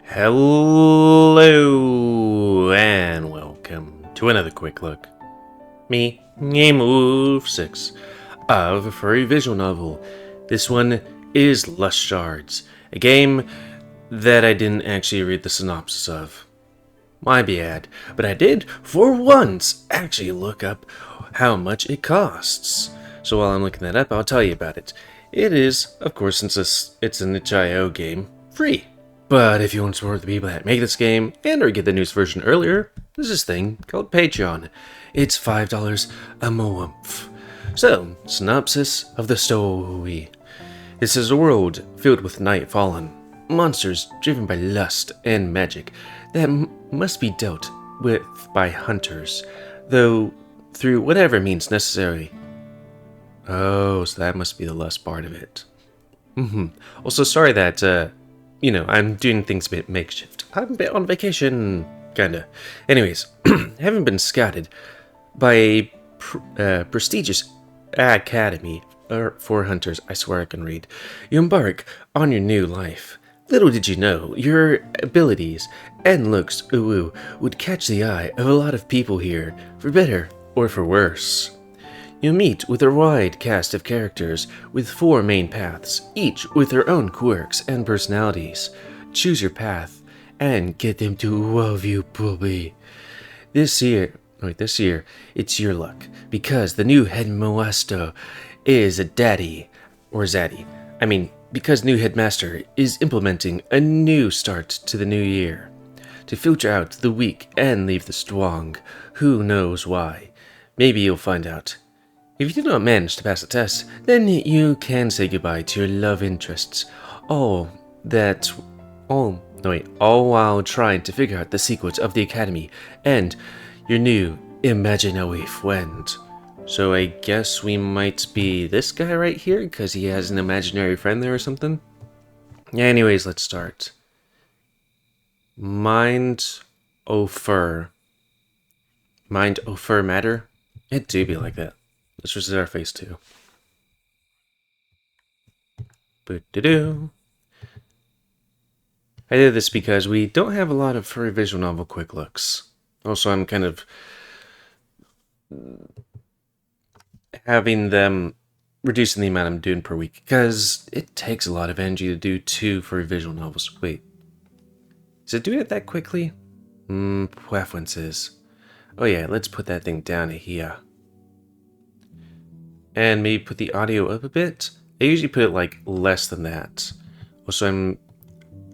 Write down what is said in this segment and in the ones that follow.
Hello and welcome to another quick look. Me, GamerWolfSix, of a furry visual novel. This one is Shards, a game that I didn't actually read the synopsis of. My bad, but I did, for once, actually look up how much it costs. So while I'm looking that up, I'll tell you about it. It is, of course, since it's an itch.io game, free. But if you want to support the people that make this game and or get the newest version earlier, there's this thing called Patreon. It's $5 a month. So, synopsis of the story. This is a world filled with Nightfallen, monsters driven by lust and magic that must be dealt with by hunters, though through whatever means necessary. Oh, so that must be the lust part of it. Also, sorry that, I'm doing things a bit makeshift. I'm a bit on vacation, kinda. Anyways, having been scouted by a prestigious academy for hunters, I swear I can read, you embark on your new life. Little did you know, your abilities and looks would catch the eye of a lot of people here, for better or for worse. You meet with a wide cast of characters with 4 main paths, each with their own quirks and personalities. Choose your path and get them to love you, puppy. This year, it's your luck, because the new headmaster is a daddy, or zaddy. Because new headmaster is implementing a new start to the new year. To filter out the weak and leave the strong. Who knows why? Maybe you'll find out. If you do not manage to pass the test, then you can say goodbye to your love interests. All while trying to figure out the secrets of the academy and your new imaginary friend. So I guess we might be this guy right here, because he has an imaginary friend there or something? Anyways, let's start. Mind over matter? It do be like that. Let's reset our face too. Boo-doo-doo. I did this because we don't have a lot of furry visual novel quick looks. Also, I'm kind of having them reducing the amount I'm doing per week, because it takes a lot of energy to do 2 furry visual novels. Wait, is it doing it that quickly? Preferences. Oh yeah, let's put that thing down here. And maybe put the audio up a bit. I usually put it like less than that. Also,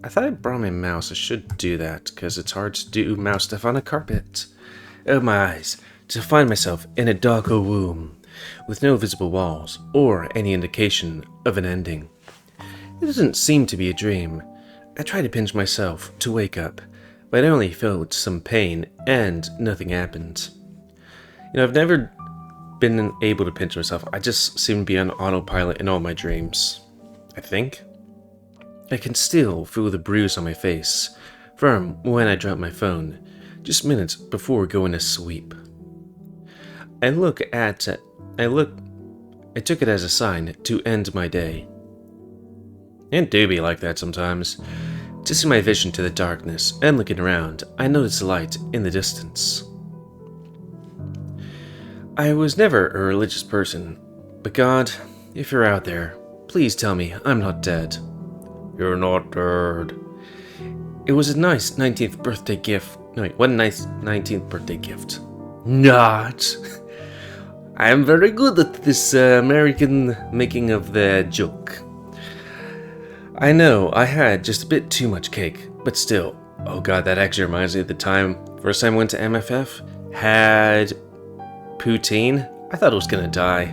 I thought I brought my mouse. I should do that, because it's hard to do mouse stuff on a carpet. Oh my eyes, to find myself in a darker room, with no visible walls, or any indication of an ending. It doesn't seem to be a dream. I tried to pinch myself to wake up, but I only felt some pain, and nothing happened. I've never been able to pinch myself. I just seem to be on autopilot in all my dreams. I think. I can still feel the bruise on my face from when I dropped my phone, just minutes before going to sleep. I took it as a sign to end my day. It do be like that sometimes. Twisting my vision to the darkness and looking around, I noticed a light in the distance. I was never a religious person, but God, if you're out there, please tell me I'm not dead. You're not dead. It was a nice 19th birthday gift. No, wait, what a nice 19th birthday gift. Not. I am very good at this American making of the joke. I know I had just a bit too much cake, but still. Oh god, that actually reminds me of the first time I went to MFF, had poutine. I thought I was gonna die.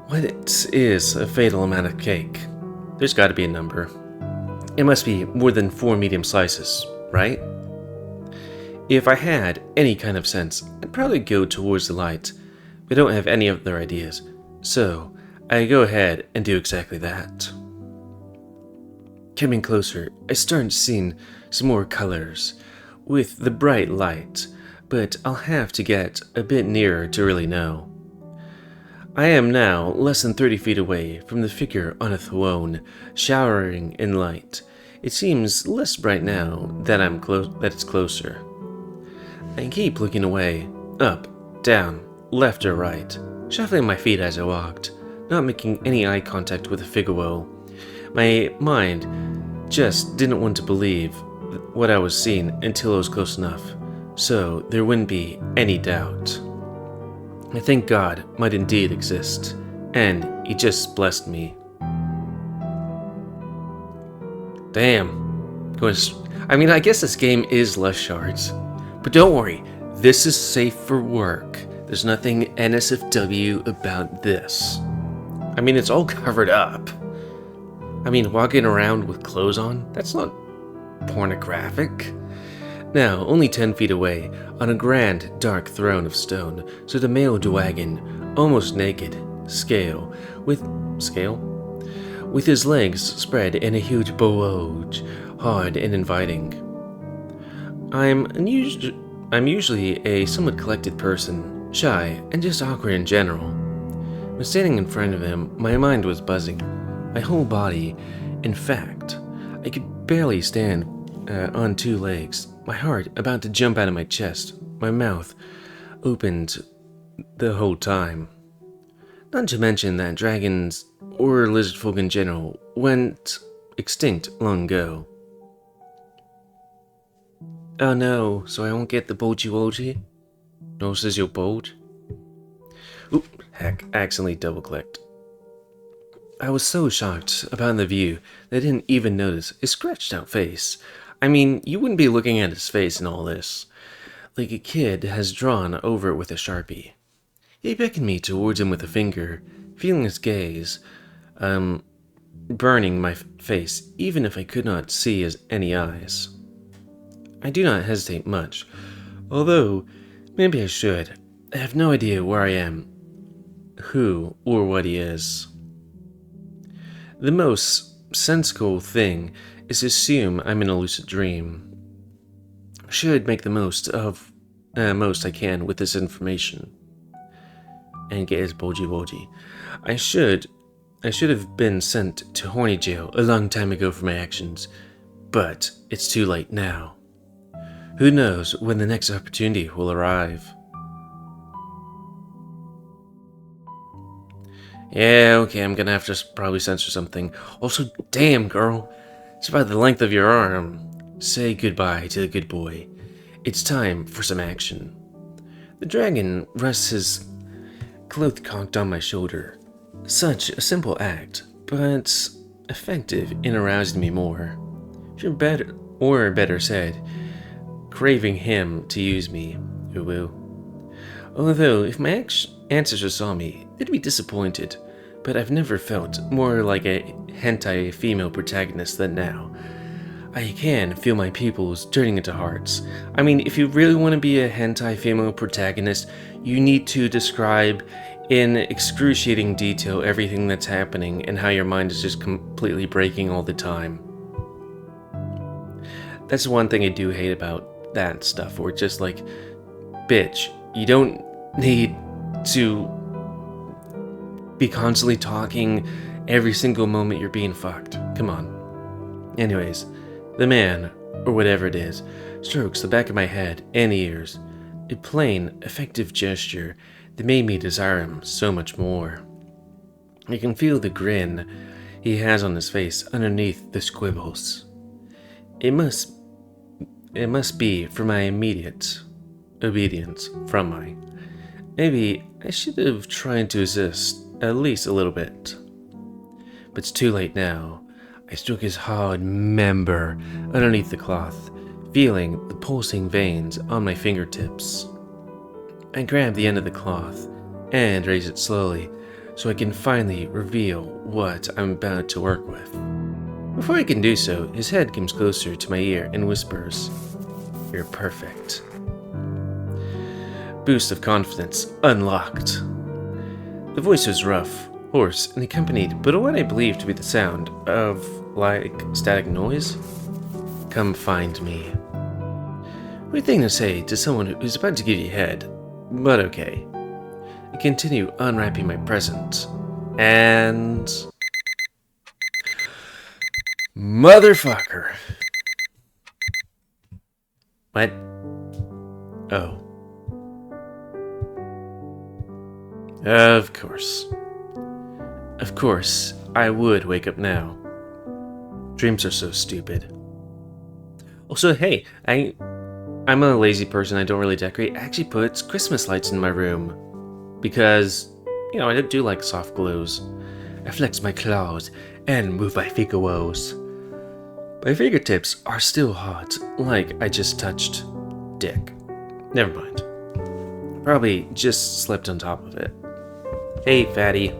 What is a fatal amount of cake? There's gotta be a number. It must be more than 4 medium slices, right? If I had any kind of sense, I'd probably go towards the light, but I don't have any other ideas, so I go ahead and do exactly that. Coming closer, I started seeing some more colors with the bright light, but I'll have to get a bit nearer to really know. I am now less than 30 feet away from the figure on a throne, showering in light. It seems less bright now that it's closer. I keep looking away, up, down, left or right, shuffling my feet as I walked, not making any eye contact with the figure well. My mind just didn't want to believe what I was seeing until it was close enough, so there wouldn't be any doubt. I think God might indeed exist, and He just blessed me. Damn. I guess this game is less shards. But don't worry, this is safe for work. There's nothing NSFW about this. It's all covered up. Walking around with clothes on, that's not pornographic. Now, only 10 feet away, on a grand, dark throne of stone, stood a male dragon, almost naked, with his legs spread in a huge bulge, hard and inviting. I'm usually a somewhat collected person, shy, and just awkward in general. When standing in front of him, my mind was buzzing. My whole body, in fact, I could barely stand on 2 legs, my heart about to jump out of my chest, my mouth opened the whole time. Not to mention that dragons, or lizard folk in general, went extinct long ago. Oh no, so I won't get the boji? No, says you're bold? Oop, heck, I accidentally double-clicked. I was so shocked about the view that I didn't even notice his scratched out face. You wouldn't be looking at his face in all this. Like a kid has drawn over it with a Sharpie. He beckoned me towards him with a finger, feeling his gaze, burning my face, even if I could not see any eyes. I do not hesitate much, although maybe I should. I have no idea where I am, who, or what he is. The most sensible thing is to assume I'm in a lucid dream. I should make the most I can with this information. And get his boji. I should have been sent to horny jail a long time ago for my actions, but it's too late now. Who knows when the next opportunity will arrive? Yeah, okay, I'm gonna have to probably censor something. Also, damn, girl. It's about the length of your arm. Say goodbye to the good boy. It's time for some action. The dragon rests his cloth cocked on my shoulder. Such a simple act, but effective in arousing me more. Better said, craving him to use me. Ooh. Although, if my ancestors saw me, they'd be disappointed. But I've never felt more like a hentai female protagonist than now. I can feel my pupils turning into hearts. If you really want to be a hentai female protagonist, you need to describe in excruciating detail everything that's happening and how your mind is just completely breaking all the time. That's one thing I do hate about that stuff, where it's just like, bitch, you don't need to be constantly talking every single moment you're being fucked. Come on. Anyways, the man, or whatever it is, strokes the back of my head and ears, a plain, effective gesture that made me desire him so much more. I can feel the grin he has on his face underneath the squibbles. It must be for my immediate obedience from my. Maybe I should have tried to assist at least a little bit. But it's too late now. I struck his hard member underneath the cloth, feeling the pulsing veins on my fingertips. I grab the end of the cloth and raise it slowly so I can finally reveal what I'm about to work with. Before I can do so, his head comes closer to my ear and whispers, "You're perfect." Boost of confidence unlocked. The voice was rough, hoarse, and accompanied by what I believe to be the sound of, static noise. Come find me. Weird thing to say to someone who's about to give you head, but okay. I continue unwrapping my present, and Motherfucker. What? Oh. Of course. Of course, I would wake up now. Dreams are so stupid. Also, hey, I'm a lazy person. I don't really decorate. I actually put Christmas lights in my room because, you know, I do like soft glows. I flex my claws and move my fingerwoes. My fingertips are still hot, like I just touched dick. Never mind. Probably just slept on top of it. Hey, fatty.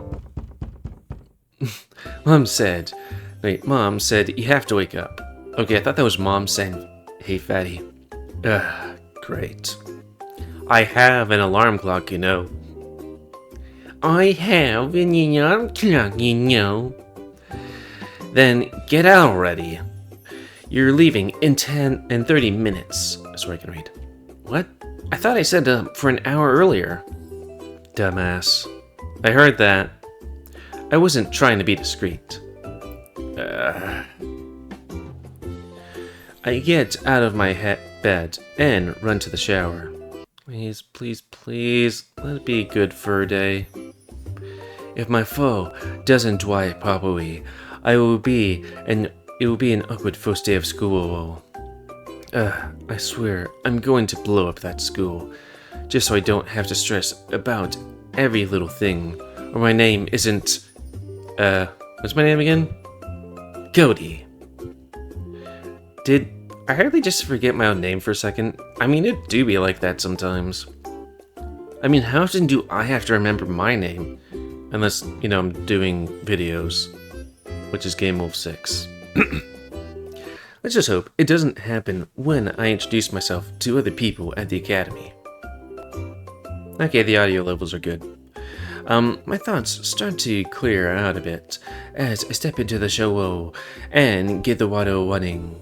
Mom said you have to wake up. Okay, I thought that was Mom saying, hey, fatty. Ugh, great. I have an alarm clock, you know. I have an alarm clock, you know. Then get out already. You're leaving in 30 minutes. So I can read. What? I thought I said for an hour earlier. Dumbass. I heard that. I wasn't trying to be discreet. I get out of my bed and run to the shower. Please, please, please, let it be a good fur day. If my foe doesn't dry properly, it will be an awkward first day of school. I swear, I'm going to blow up that school, just so I don't have to stress about every little thing, or my name isn't, what's my name again? Cody. Did I hardly just forget my own name for a second? I mean, it do be like that sometimes. I mean, how often do I have to remember my name? Unless, you know, I'm doing videos, which is GamerWolfSix. Let's just hope it doesn't happen when I introduce myself to other people at the academy. Okay, the audio levels are good. My thoughts start to clear out a bit as I step into the show and get the water running.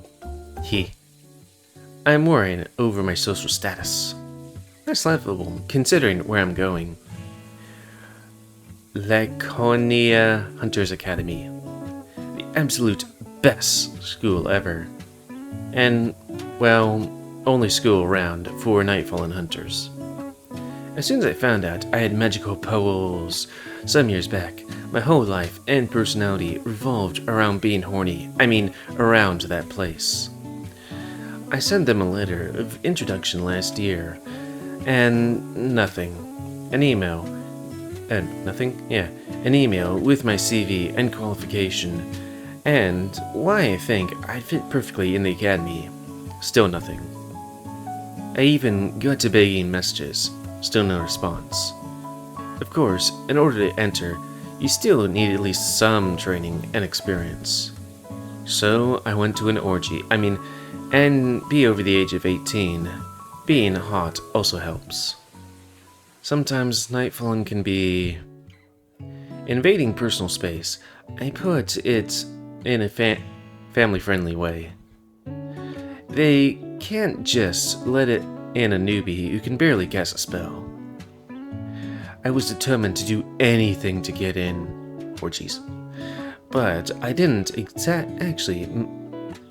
I'm worrying over my social status. That's laughable, considering where I'm going. Laconia Hunters Academy. The absolute best school ever. And, well, only school around for Nightfallen hunters. As soon as I found out I had magical powers some years back, my whole life and personality revolved around being horny. I mean, around that place. I sent them a letter of introduction last year, and nothing. An email. Nothing? Yeah, an email with my CV and qualification, and why I think I'd fit perfectly in the academy. Still nothing. I even got to begging messages. Still no response. Of course, in order to enter, you still need at least some training and experience. So I went to an orgy. And be over the age of 18. Being hot also helps. Sometimes Nightfallen can be invading personal space. I put it in a family-friendly way. They can't just let it in a newbie who can barely cast a spell. I was determined to do anything to get in orgies, but I didn't actually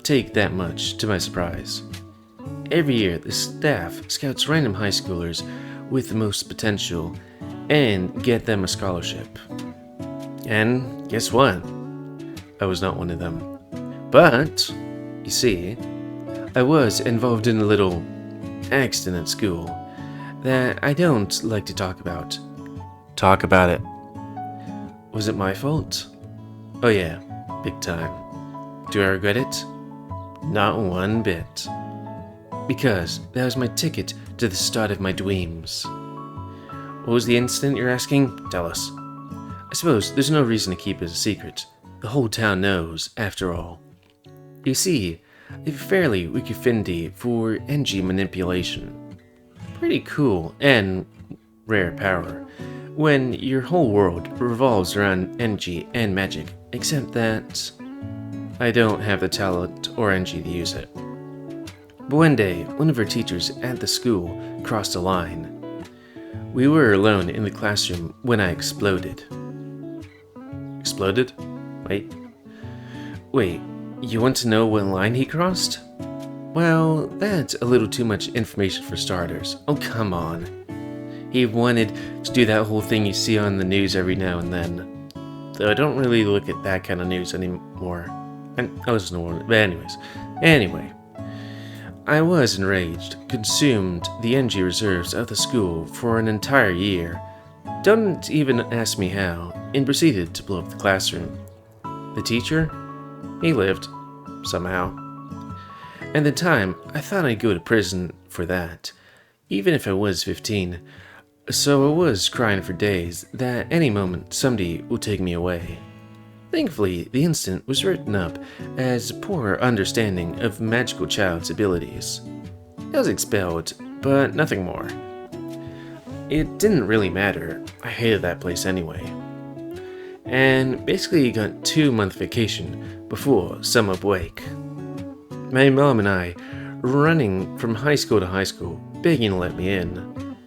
take that much to my surprise. Every year, the staff scouts random high schoolers with the most potential and get them a scholarship. And guess what? I was not one of them. But, you see, I was involved in a little accident at school that I don't like to talk about. Talk about it. Was it my fault? Oh yeah, big time. Do I regret it? Not one bit. Because that was my ticket to the start of my dreams. What was the incident, you're asking? Tell us. I suppose there's no reason to keep it a secret. The whole town knows, after all. You see, I have a fairly weak affinity for energy manipulation. Pretty cool and rare power, when your whole world revolves around energy and magic, except that I don't have the talent or energy to use it. But one day, one of our teachers at the school crossed a line. We were alone in the classroom when I exploded. Exploded? Wait, You want to know what line he crossed? Well, that's a little too much information for starters. Oh, come on. He wanted to do that whole thing you see on the news every now and then. Though I don't really look at that kind of news anymore. And I was no one, but Anyway. I was enraged, consumed the energy reserves of the school for an entire year. Don't even ask me how, and proceeded to blow up the classroom. The teacher? He lived. Somehow. At the time, I thought I'd go to prison for that, even if I was 15. So I was crying for days that any moment somebody would take me away. Thankfully, the incident was written up as a poor understanding of magical child's abilities. I was expelled, but nothing more. It didn't really matter. I hated that place anyway. And basically got 2-month vacation before summer break. My mom and I running from high school to high school, begging to let me in.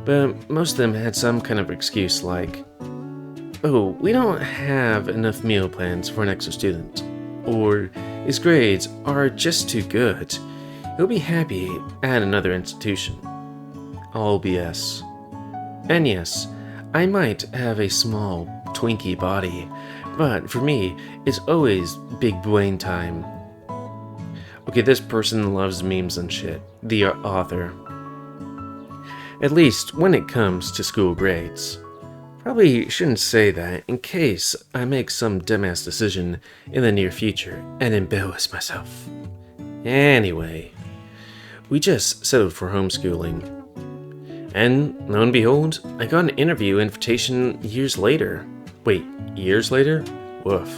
But most of them had some kind of excuse like, "Oh, we don't have enough meal plans for an extra student," or "His grades are just too good. He'll be happy at another institution." All BS. And yes, I might have a small, twinkie body, but for me, it's always big brain time. Okay, this person loves memes and shit. The author. At least when it comes to school grades. Probably shouldn't say that in case I make some dumbass decision in the near future and embarrass myself. Anyway, we just settled for homeschooling. And lo and behold, I got an interview invitation years later. Wait, years later? Woof.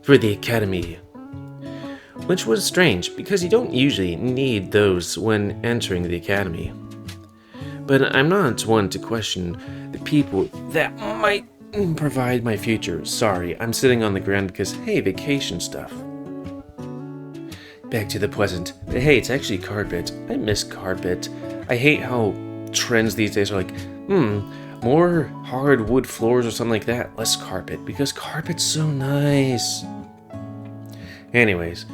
For the academy. Which was strange because you don't usually need those when entering the academy. But I'm not one to question the people that might provide my future. Sorry, I'm sitting on the ground because, hey, vacation stuff. Back to the present. But hey, it's actually carpet. I miss carpet. I hate how trends these days are like, more hardwood floors or something like that. Less carpet, because carpet's so nice. Anyways,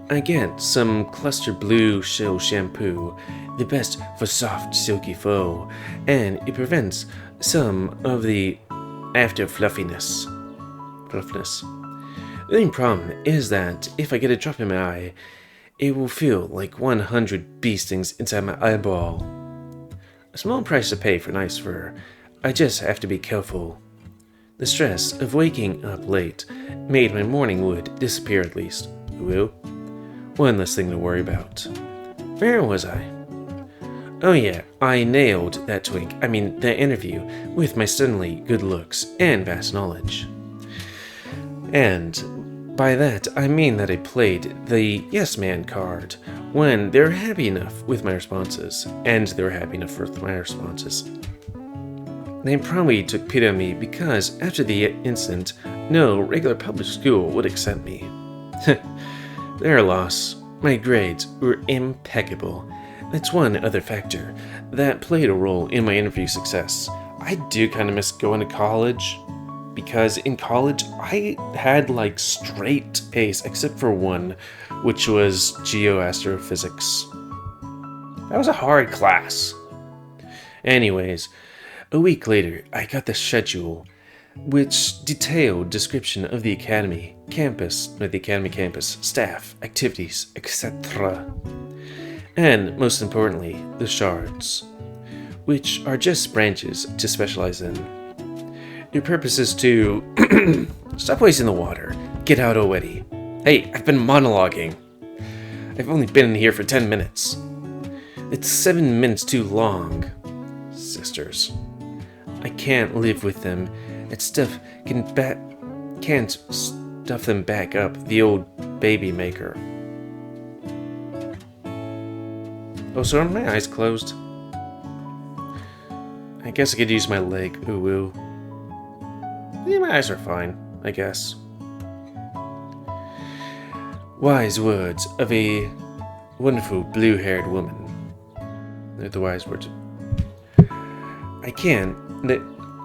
I get some cluster blue shell shampoo, the best for soft, silky faux, and it prevents some of the after fluffiness. The only problem is that if I get a drop in my eye, it will feel like 100 bee stings inside my eyeball. A small price to pay for nice fur. I just have to be careful. The stress of waking up late made my morning wood disappear at least. Ooh. One less thing to worry about. Where was I? Oh yeah, I nailed that interview with my suddenly good looks and vast knowledge. And by that, I mean that I played the yes man card when they were happy enough with my responses, and they were happy enough with my responses. They probably took pity on me because after the incident, no regular public school would accept me. Their loss. My grades were impeccable. That's one other factor that played a role in my interview success. I do kind of miss going to college, because in college I had like straight A's except for one, which was geoastrophysics. That was a hard class. Anyways, a week later I got the schedule, which detailed description of the academy campus, staff, activities, etc. And most importantly, the shards, which are just branches to specialize in. Your purpose is to stop wasting the water, get out already. Hey, I've been monologuing. I've only been in here for 10 minutes. It's 7 minutes too long. Sisters. I can't live with them. That stuff can't stuff them back up, the old baby maker. Oh, so are my eyes closed? I guess I could use my leg. Ooh, ooh. Yeah, my eyes are fine, I guess. Wise words of a wonderful blue-haired woman. They're the wise words.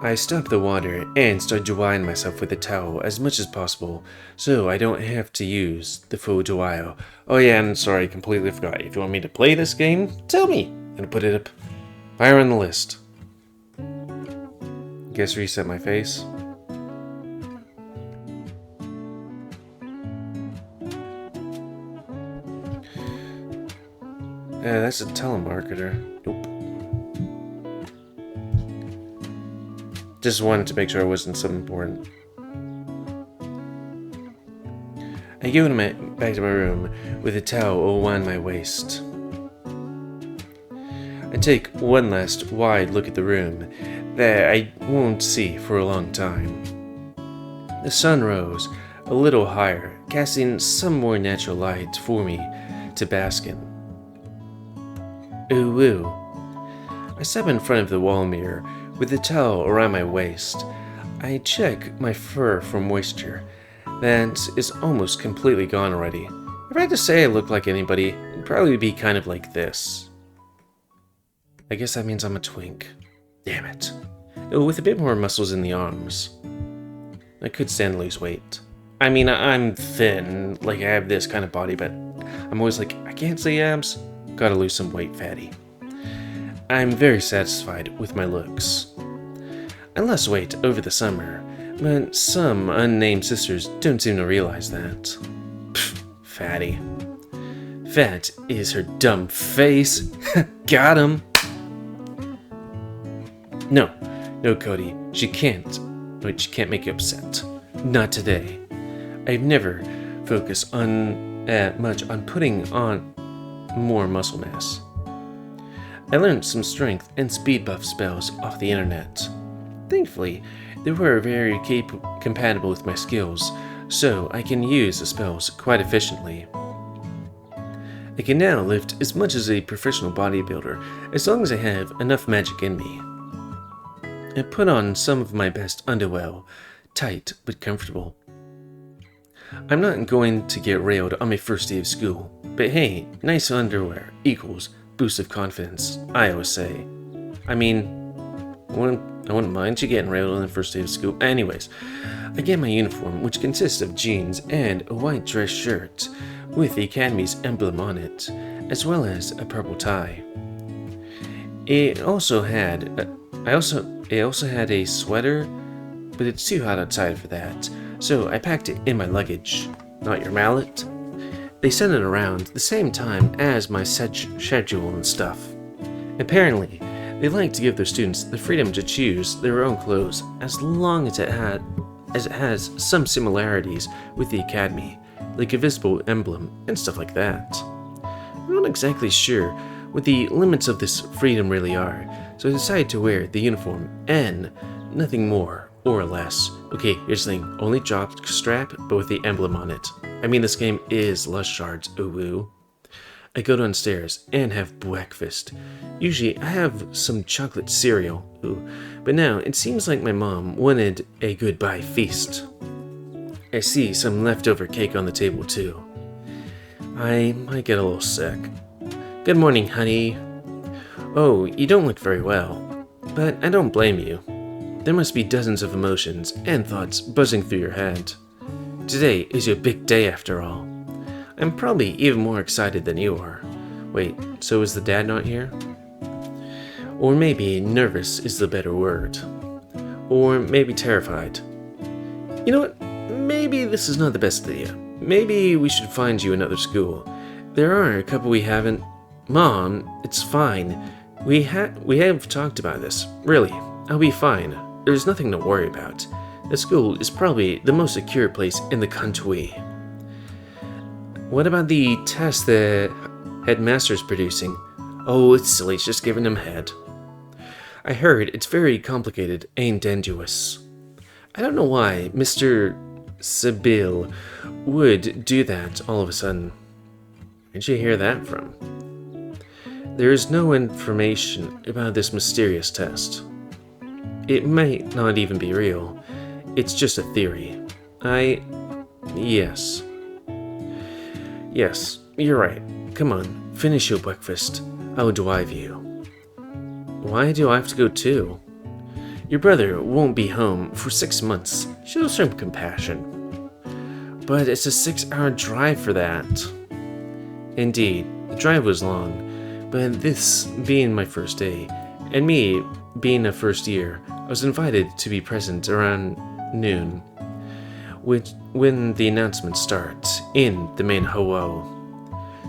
I stop the water and start drying myself with a towel as much as possible so I don't have to use the full dryer. Oh yeah, and sorry, I completely forgot. If you want me to play this game, tell me. And put it up higher on the list. Guess reset my face. That's a telemarketer. Nope. Just wanted to make sure it wasn't something important. I go back to my room with a towel around my waist. I take one last wide look at the room that I won't see for a long time. The sun rose a little higher, casting some more natural light for me to bask in. Ooh woo. I step in front of the wall mirror with the towel around my waist. I check my fur for moisture. That is almost completely gone already. If I had to say I look like anybody, it'd probably be kind of like this. I guess that means I'm a twink. Damn it. With a bit more muscles in the arms. I could stand to lose weight. I mean, I'm thin, like I have this kind of body, but I'm always like, I can't say abs. Gotta lose some weight, fatty. I'm very satisfied with my looks. I lost weight over the summer, but some unnamed sisters don't seem to realize that. Pfft, fatty. Fat is her dumb face. Got him. No, Cody, she can't make you upset. Not today. I've never focused much on putting on more muscle mass. I learned some strength and speed buff spells off the internet. Thankfully, they were very compatible with my skills, so I can use the spells quite efficiently. I can now lift as much as a professional bodybuilder as long as I have enough magic in me. I put on some of my best underwear, tight but comfortable. I'm not going to get railed on my first day of school, but hey, nice underwear equals boost of confidence, I always say. I mean, I wouldn't mind you getting railed on the first day of school. Anyways, I get my uniform, which consists of jeans and a white dress shirt with the Academy's emblem on it, as well as a purple tie. It also had a sweater, but it's too hot outside for that, so I packed it in my luggage. Not your mallet? They sent it around the same time as my schedule and stuff. Apparently, they like to give their students the freedom to choose their own clothes as long as it has some similarities with the Academy, like a visible emblem and stuff like that. I'm not exactly sure what the limits of this freedom really are, so I decided to wear the uniform and nothing more or less. Okay, here's the thing, only jock strap, but with the emblem on it. I mean, this game is Shards, ooh woo. I go downstairs and have breakfast. Usually I have some chocolate cereal, ooh, but now it seems like my mom wanted a goodbye feast. I see some leftover cake on the table too. I might get a little sick. Good morning, honey. Oh, you don't look very well, but I don't blame you. There must be dozens of emotions and thoughts buzzing through your head. Today is your big day after all. I'm probably even more excited than you are. Wait, so is the dad not here? Or maybe nervous is the better word. Or maybe terrified. You know what? Maybe this is not the best idea. Maybe we should find you another school. There are a couple we haven't. Mom, it's fine. We have talked about this. Really, I'll be fine. There's nothing to worry about. The school is probably the most secure place in the country. What about the test the headmaster's producing? Oh, it's silly, it's just giving him head. I heard it's very complicated and dangerous. I don't know why Mr. Sibyl would do that all of a sudden. Where'd you hear that from? There is no information about this mysterious test. It might not even be real. It's just a theory. Yes. Yes, you're right. Come on, finish your breakfast. I'll drive you. Why do I have to go too? Your brother won't be home for 6 months. Show some compassion. But it's a 6-hour drive for that. Indeed, the drive was long, but this being my first day, and me being a first year, I was invited to be present around noon, when the announcement starts in the main hall.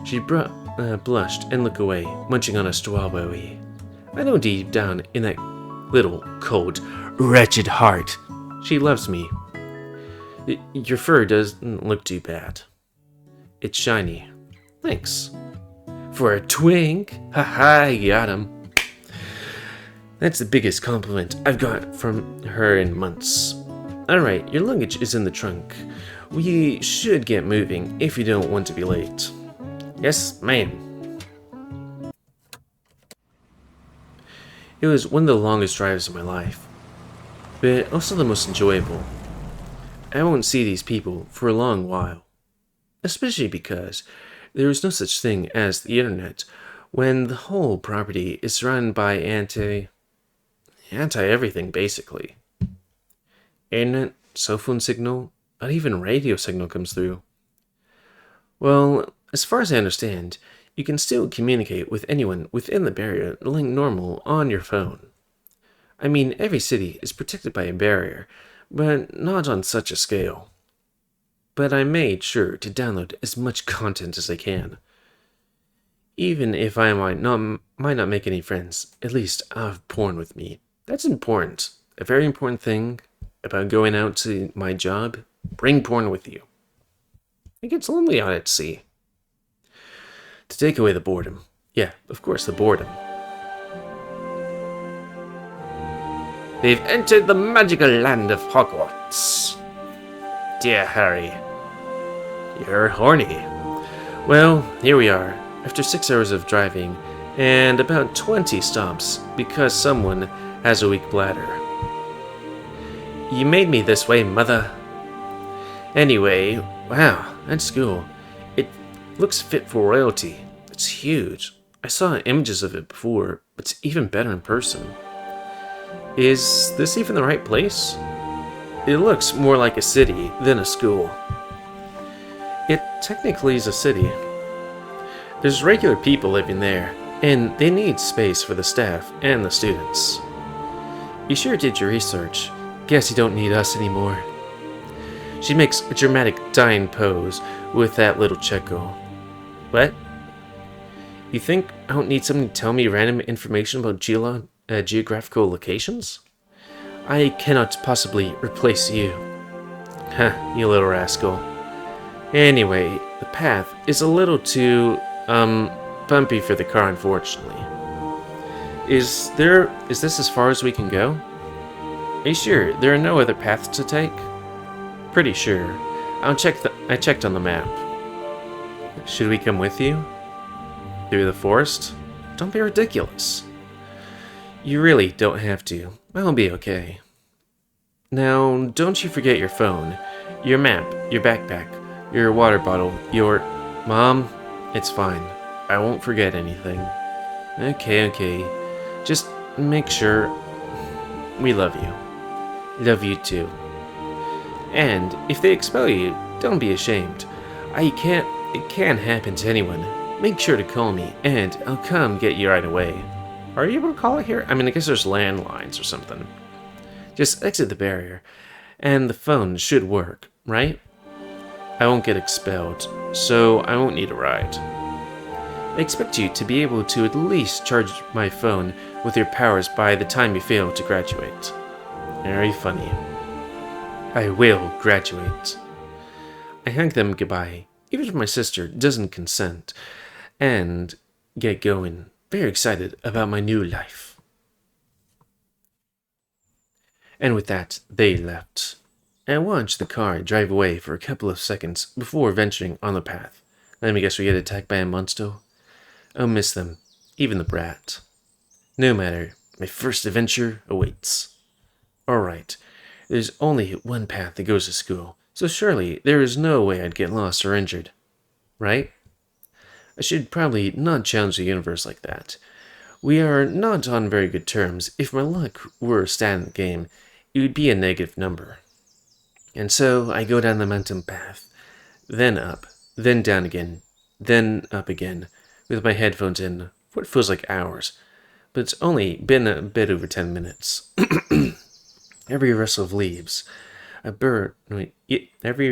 She blushed and looked away, munching on a strawberry. I know deep down in that little, cold, wretched heart, she loves me. Your fur doesn't look too bad. It's shiny. Thanks. For a twink? Haha, you got him. That's the biggest compliment I've got from her in months. Alright, your luggage is in the trunk. We should get moving if you don't want to be late. Yes, ma'am. It was one of the longest drives of my life, but also the most enjoyable. I won't see these people for a long while, especially because there is no such thing as the internet when the whole property is surrounded by anti-everything, basically. Internet, cell phone signal, not even radio signal comes through. Well, as far as I understand, you can still communicate with anyone within the barrier like normal on your phone. I mean, every city is protected by a barrier, but not on such a scale. But I made sure to download as much content as I can. Even if I might not make any friends, at least I'll have porn with me. That's important. A very important thing about going out to my job. Bring porn with you. It gets lonely out at sea. To take away the boredom. Yeah, of course, the boredom. They've entered the magical land of Hogwarts. Dear Harry, you're horny. Well, here we are, after 6 hours of driving, and about 20 stops, because someone has a weak bladder. You made me this way, mother. Anyway, wow, that's cool. It looks fit for royalty. It's huge. I saw images of it before, but it's even better in person. Is this even the right place? It looks more like a city than a school. It technically is a city. There's regular people living there, and they need space for the staff and the students. You sure did your research. Guess you don't need us anymore. She makes a dramatic dying pose with that little chuckle. What? You think I don't need someone to tell me random information about geographical locations? I cannot possibly replace you. Huh, you little rascal. Anyway, the path is a little too, bumpy for the car, unfortunately. Is this as far as we can go? Are you sure there are no other paths to take? Pretty sure. I checked on the map. Should we come with you? Through the forest? Don't be ridiculous. You really don't have to. I'll be okay. Now, don't you forget your phone, your map, your backpack, your water bottle, your... Mom, it's fine. I won't forget anything. Okay. Just make sure we love you. Love you too. And if they expel you, don't be ashamed. It can happen to anyone. Make sure to call me, and I'll come get you right away. Are you able to call it here? I mean, I guess there's landlines or something. Just exit the barrier, and the phone should work, right? I won't get expelled, so I won't need a ride. I expect you to be able to at least charge my phone with your powers by the time you fail to graduate. Very funny. I will graduate. I hug them goodbye, even if my sister doesn't consent, and get going, very excited about my new life. And with that, they left. I watched the car drive away for a couple of seconds before venturing on the path. Let me guess we get attacked by a monster? I'll miss them, even the brat. No matter, my first adventure awaits. Alright, there's only one path that goes to school, so surely there is no way I'd get lost or injured. Right? I should probably not challenge the universe like that. We are not on very good terms. If my luck were a stat in the game, it would be a negative number. And so I go down the mountain path, then up, then down again, then up again, with my headphones in for what feels like hours. But it's only been a bit over 10 minutes. Every rustle of leaves, every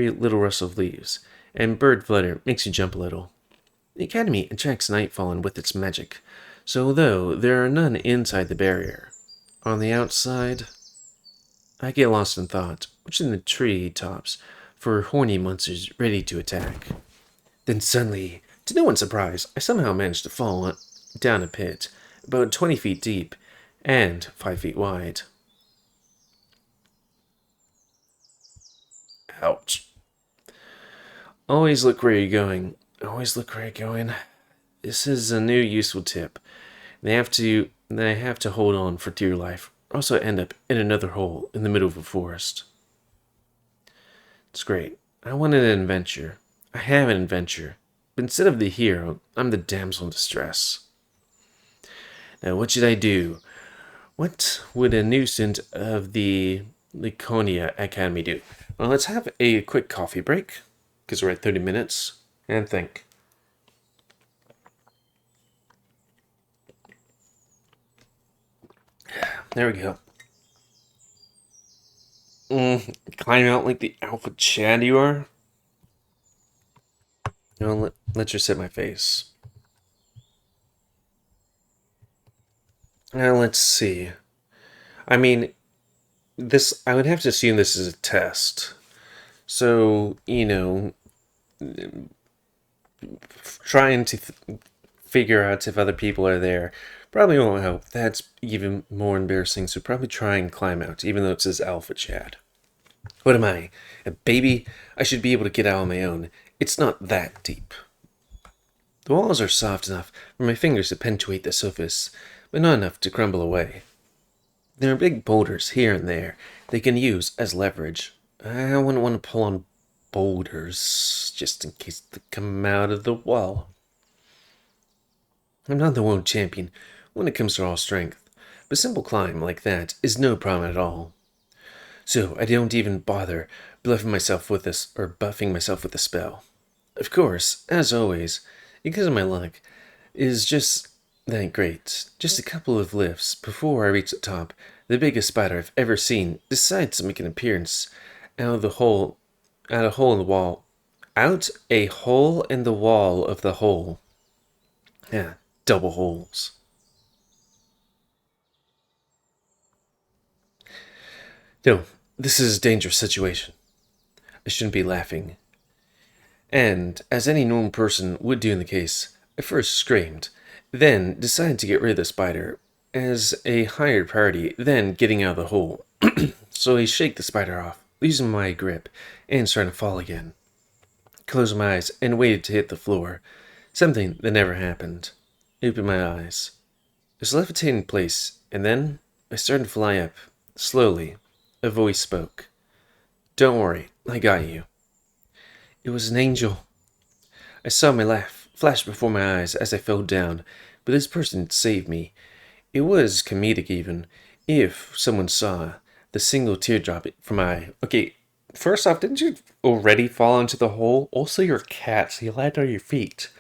little rustle of leaves, and bird flutter makes you jump a little. The Academy attracts Nightfallen with its magic, so although there are none inside the barrier, on the outside, I get lost in thought, watching the tree tops for horny monsters ready to attack. Then suddenly, to no one's surprise, I somehow managed to fall down a pit, about 20 feet deep and 5 feet wide. Ouch. Always look where you're going. Always look where you're going. This is a new useful tip. I have to hold on for dear life, or else I end up in another hole in the middle of a forest. It's great. I wanted an adventure. I have an adventure. But instead of the hero, I'm the damsel in distress. Now, what should I do? What would a new student of the Laconia Academy do? Well, let's have a quick coffee break, because we're at 30 minutes, and think. There we go. Climb out like the alpha Chad you are? No, let's just set my face. Now, let's see. I mean, I would have to assume this is a test. So, trying to figure out if other people are there probably won't help. That's even more embarrassing, so probably try and climb out, even though it says Alpha Chad. What am I? A baby? I should be able to get out on my own. It's not that deep. The walls are soft enough for my fingers to penetrate the surface, but not enough to crumble away. There are big boulders here and there they can use as leverage. I wouldn't want to pull on boulders, just in case they come out of the wall. I'm not the world champion when it comes to raw strength, but a simple climb like that is no problem at all. So I don't even bother buffing myself with a spell. Of course, as always, because of my luck, is just that great. Just a couple of lifts before I reach the top, the biggest spider I've ever seen decides to make an appearance out a hole in the wall of the hole. Yeah, double holes. No, this is a dangerous situation. I shouldn't be laughing. And, as any normal person would do in the case, I first screamed, then decided to get rid of the spider as a higher priority than getting out of the hole. So I shake the spider off, losing my grip, and starting to fall again. Closed my eyes and waited to hit the floor, something that never happened. I opened my eyes. I was levitating in place, and then I started to fly up, slowly. A voice spoke. Don't worry, I got you. It was an angel. I saw my laugh flash before my eyes as I fell down, but this person saved me. It was comedic even, if someone saw the single teardrop from my eye. Okay, first off, didn't you already fall into the hole? Also, you're a cat, so you land on your feet.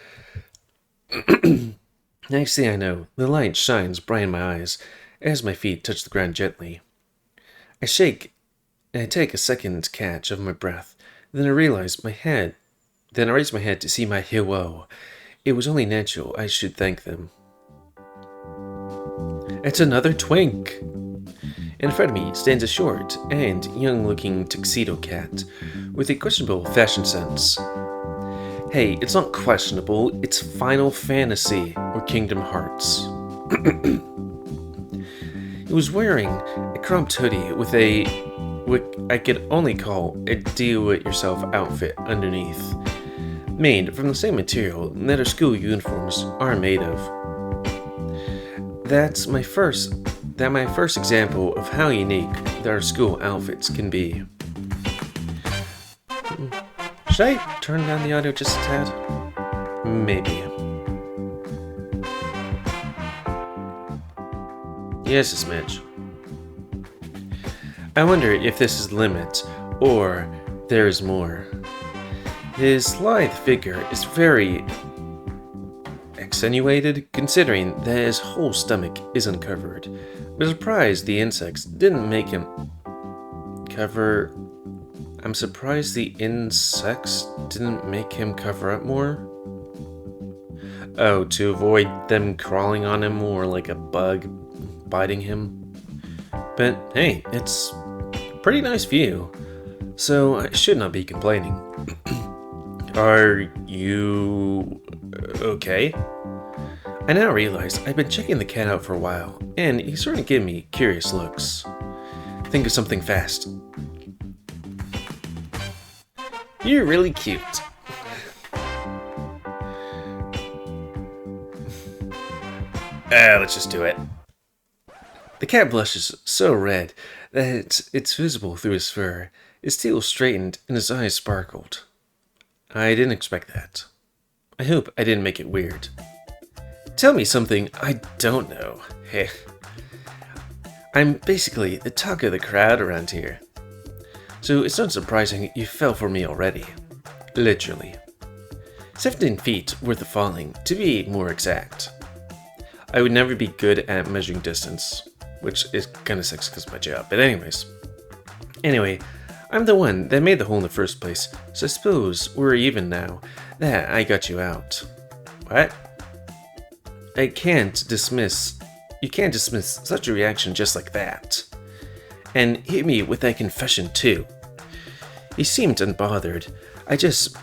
Next thing I know, the light shines bright in my eyes as my feet touch the ground gently. I shake, and I take a second catch of my breath. Then I raise my head to see my hero. It was only natural I should thank them. It's another twink! In front of me stands a short and young-looking tuxedo cat with a questionable fashion sense. Hey, it's not questionable, it's Final Fantasy or Kingdom Hearts. It was wearing a cropped hoodie with what I could only call a do-it-yourself outfit underneath, made from the same material that our school uniforms are made of. That's my first example of how unique our school outfits can be. Should I turn down the audio just a tad? Maybe. Yes, a smidge. I wonder if this is the limit, or there is more. His lithe figure is very extenuated, considering that his whole stomach is uncovered. I'm surprised the insects didn't make him cover... I'm surprised the insects didn't make him cover up more? Oh, to avoid them crawling on him or like a bug biting him? But hey, it's a pretty nice view, so I should not be complaining. Are you... okay? I now realize I've been checking the cat out for a while, and he's starting to give me curious looks. Think of something fast. You're really cute. Let's just do it. The cat blushes so red that it's visible through his fur. His tail straightened and his eyes sparkled. I didn't expect that. I hope I didn't make it weird. Tell me something I don't know. Heh. I'm basically the talk of the crowd around here. So it's not surprising you fell for me already. Literally. 17 feet worth of falling, to be more exact. I would never be good at measuring distance, which is kinda sucks because of my job, but anyways. Anyway, I'm the one that made the hole in the first place, so I suppose we're even now that I got you out. What? You can't dismiss such a reaction just like that. And hit me with that confession too. He seemed unbothered. I just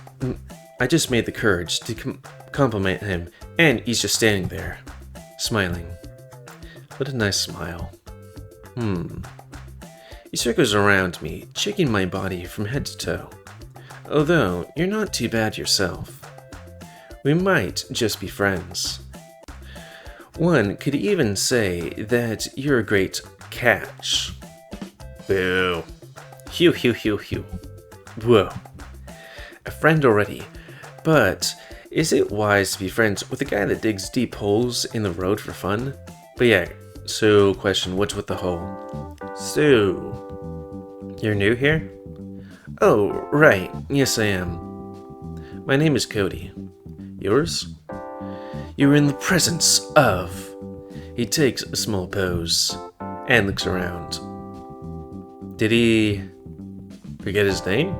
made the courage to compliment him, and he's just standing there, smiling. What a nice smile. He circles around me, checking my body from head to toe. Although, you're not too bad yourself. We might just be friends. One could even say that you're a great catch. Boo. Hew, hew, hew, hew. Whoa. A friend already. But is it wise to be friends with a guy that digs deep holes in the road for fun? But yeah, so question, what's with the hole? So, you're new here? Oh, right. Yes, I am. My name is Cody. Yours? You're in the presence of... He takes a small pose and looks around. Did he forget his name?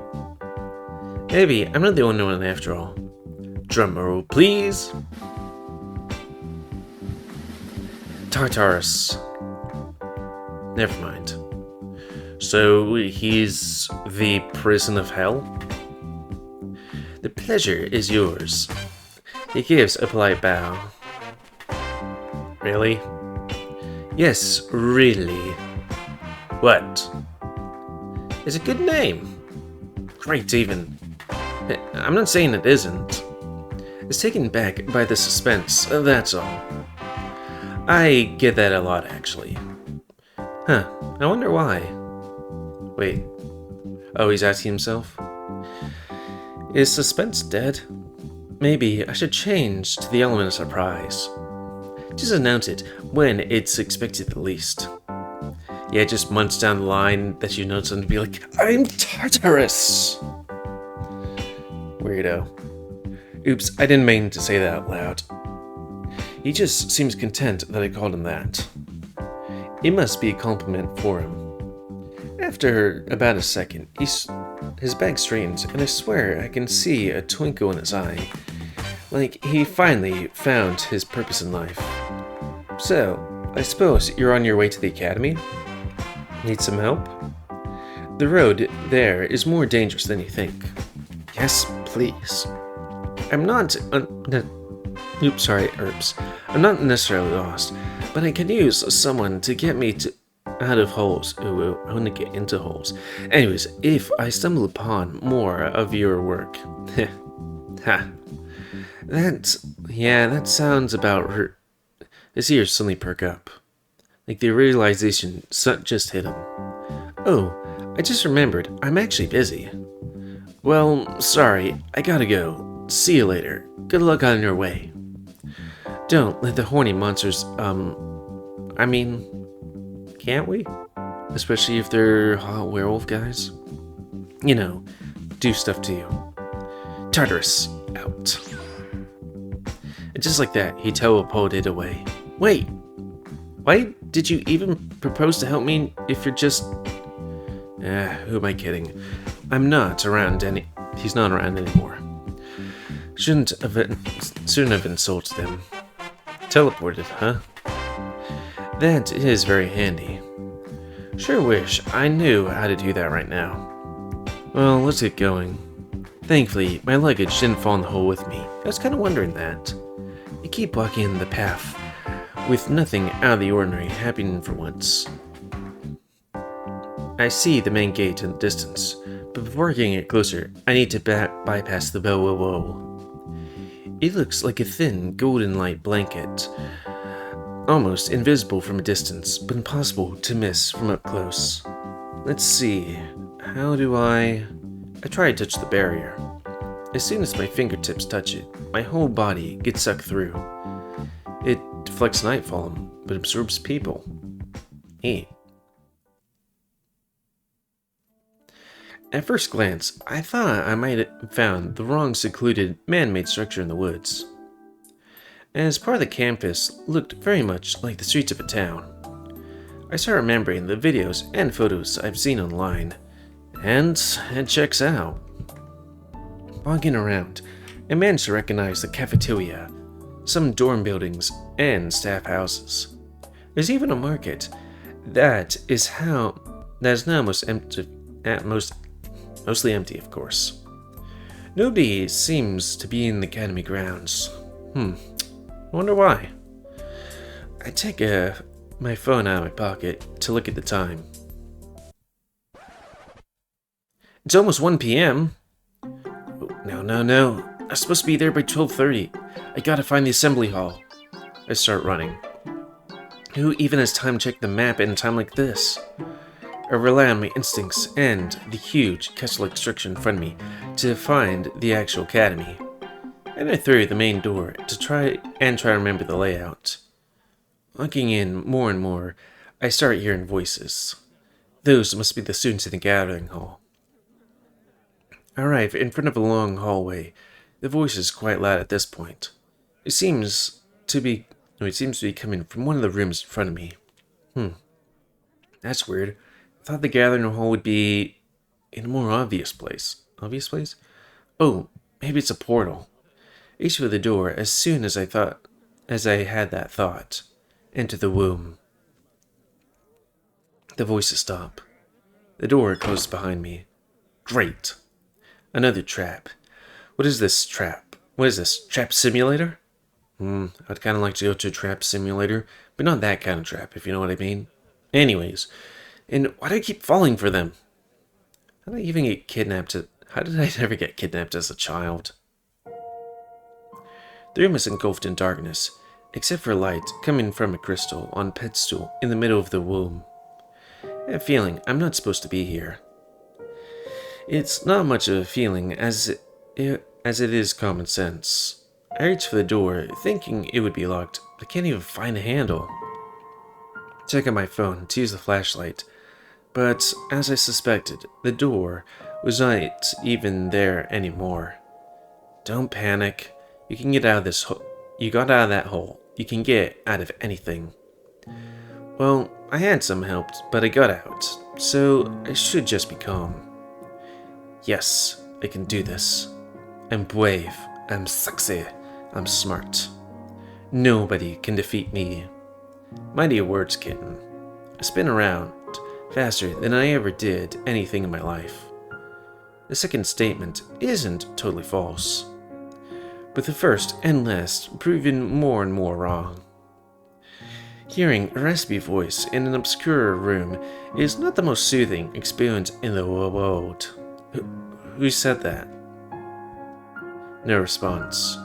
Maybe. I'm not the only one after all. Drum roll, please. Tartarus. Never mind. So he's the prison of hell? The pleasure is yours. He gives a polite bow. Really? Yes, really. What? It's a good name. Great, even. I'm not saying it isn't. It's taken back by the suspense, that's all. I get that a lot, actually. Huh, I wonder why. Wait. Oh, he's asking himself? Is suspense dead? Maybe I should change to the element of surprise. Just announce it when it's expected the least. Yeah, just months down the line that you notice and be like, I'm Tartarus! Weirdo. Oops, I didn't mean to say that out loud. He just seems content that I called him that. It must be a compliment for him. After about a second, his back straightens, and I swear I can see a twinkle in his eye. Like he finally found his purpose in life. So, I suppose you're on your way to the academy? Need some help? The road there is more dangerous than you think. Yes, please. I'm not necessarily lost, but I can use someone to get me out of holes. Ooh, I want to get into holes. Anyways, if I stumble upon more of your work. Ha. That sounds about her. His ears suddenly perk up. Like the realization just hit him. Oh, I just remembered, I'm actually busy. Well, sorry, I gotta go. See you later. Good luck on your way. Don't let the horny monsters, Can't we? Especially if they're hot werewolf guys. You know, do stuff to you. Tartarus, out. And just like that, he teleported away. Wait, why did you even propose to help me if you're just... who am I kidding? I'm not around he's not around anymore. Shouldn't have insulted him. Teleported, huh? That is very handy. Sure wish I knew how to do that right now. Well, let's get going. Thankfully, my luggage didn't fall in the hole with me. I was kind of wondering that. You keep blocking the path, with nothing out of the ordinary happening for once. I see the main gate in the distance, but before getting it closer, I need to bypass the bow. It looks like a thin, golden light blanket, almost invisible from a distance, but impossible to miss from up close. Let's see, how do I try to touch the barrier. As soon as my fingertips touch it, my whole body gets sucked through. It deflects Nightfallen, but absorbs people. Neat. At first glance, I thought I might have found the wrong secluded man-made structure in the woods, as part of the campus looked very much like the streets of a town. I started remembering the videos and photos I've seen online, and it checks out. Walking around, I managed to recognize the cafeteria, some dorm buildings, and staff houses. There's even a market that is now mostly empty, of course. Nobody seems to be in the academy grounds. I wonder why. I take my phone out of my pocket to look at the time. It's almost 1 p.m. No. I'm supposed to be there by 12:30. I gotta find the assembly hall. I start running. Who even has time to check the map in a time like this? I rely on my instincts and the huge castle-like structure in front of me to find the actual academy. And I through the main door to try to remember the layout. Looking in more and more, I start hearing voices. Those must be the students in the gathering hall. I arrive in front of a long hallway. The voice is quite loud at this point. It seems to be coming from one of the rooms in front of me. That's weird. I thought the gathering hall would be in a more obvious place. Obvious place? Oh, maybe it's a portal. I reached for the door as soon as I had that thought. Enter the womb. The voices stop. The door closed behind me. Great. Another trap. What is this trap? What is this? Trap simulator? I'd kind of like to go to a trap simulator, but not that kind of trap, if you know what I mean. Anyways, and why do I keep falling for them? How did I even get kidnapped? How did I never get kidnapped as a child? The room is engulfed in darkness, except for light coming from a crystal on a pedestal in the middle of the womb. I have a feeling I'm not supposed to be here. It's not much of a feeling as it is common sense. I reach for the door, thinking it would be locked, but I can't even find a handle. Check out my phone to use the flashlight, but as I suspected, the door was not even there anymore. Don't panic. You can get out of this hole. You got out of that hole. You can get out of anything. Well, I had some help, but I got out, so I should just be calm. Yes, I can do this. I'm brave. I'm sexy. I'm smart. Nobody can defeat me. Mighty words, kitten. I spin around faster than I ever did anything in my life. The second statement isn't totally false, but the first and last proven more and more wrong. Hearing a raspy voice in an obscure room is not the most soothing experience in the world. Who said that? No response.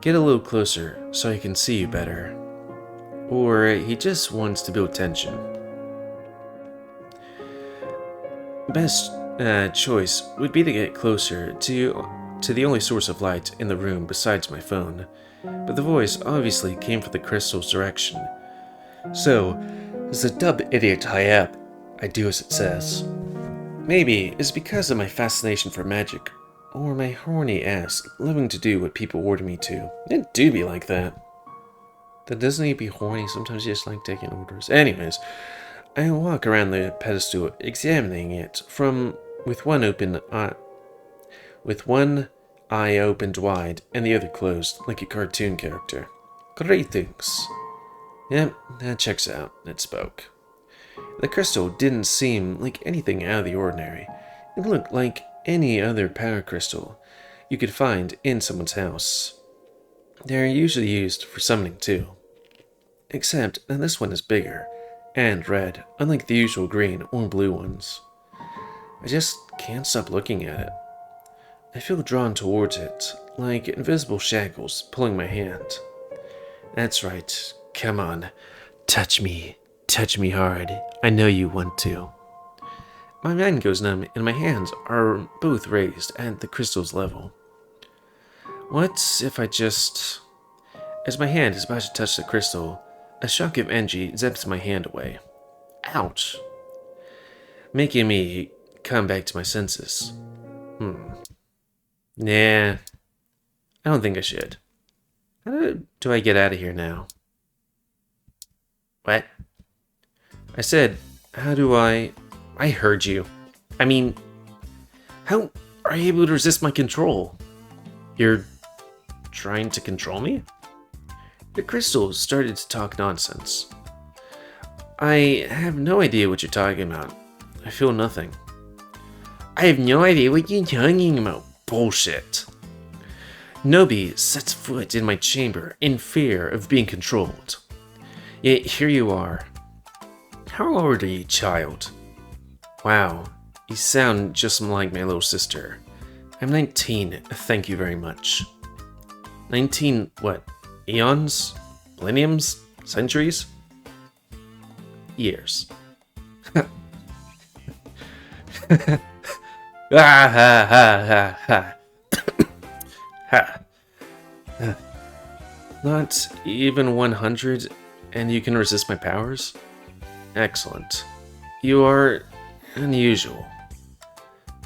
Get a little closer so I can see you better. Or he just wants to build tension. Best choice would be to get closer to the only source of light in the room besides my phone, but the voice obviously came from the crystal's direction. So, As a dumb idiot I am, I do as it says. Maybe it's because of my fascination for magic, or my horny ass loving to do what people order me to. It do be like that. That doesn't need to be horny, sometimes you just like taking orders. Anyways, I walk around the pedestal, examining it with one eye opened wide and the other closed, like a cartoon character. Greetings. Yep, that checks out. It spoke. The crystal didn't seem like anything out of the ordinary. It looked like any other power crystal you could find in someone's house. They're usually used for summoning too. Except that this one is bigger and red, unlike the usual green or blue ones. I just can't stop looking at it. I feel drawn towards it, like invisible shackles pulling my hand. That's right. Come on. Touch me. Touch me hard. I know you want to. My mind goes numb and my hands are both raised at the crystal's level. What if I just... As my hand is about to touch the crystal, a shock of energy zaps my hand away. Ouch. Making me come back to my senses. Nah. I don't think I should. How do I get out of here now? What? I said, how do I heard you. I mean, how are you able to resist my control? You're trying to control me? The crystal started to talk nonsense. I have no idea what you're talking about. I feel nothing. I have no idea what you're talking about. Bullshit. Nobi sets foot in my chamber in fear of being controlled. Yet here you are. How old are you, child? Wow, you sound just like my little sister. I'm 19, thank you very much. 19 what? Eons? Millenniums? Centuries? Years. Ah ha ha ha ha. Ha. Not even 100 and you can resist my powers? Excellent. You are unusual.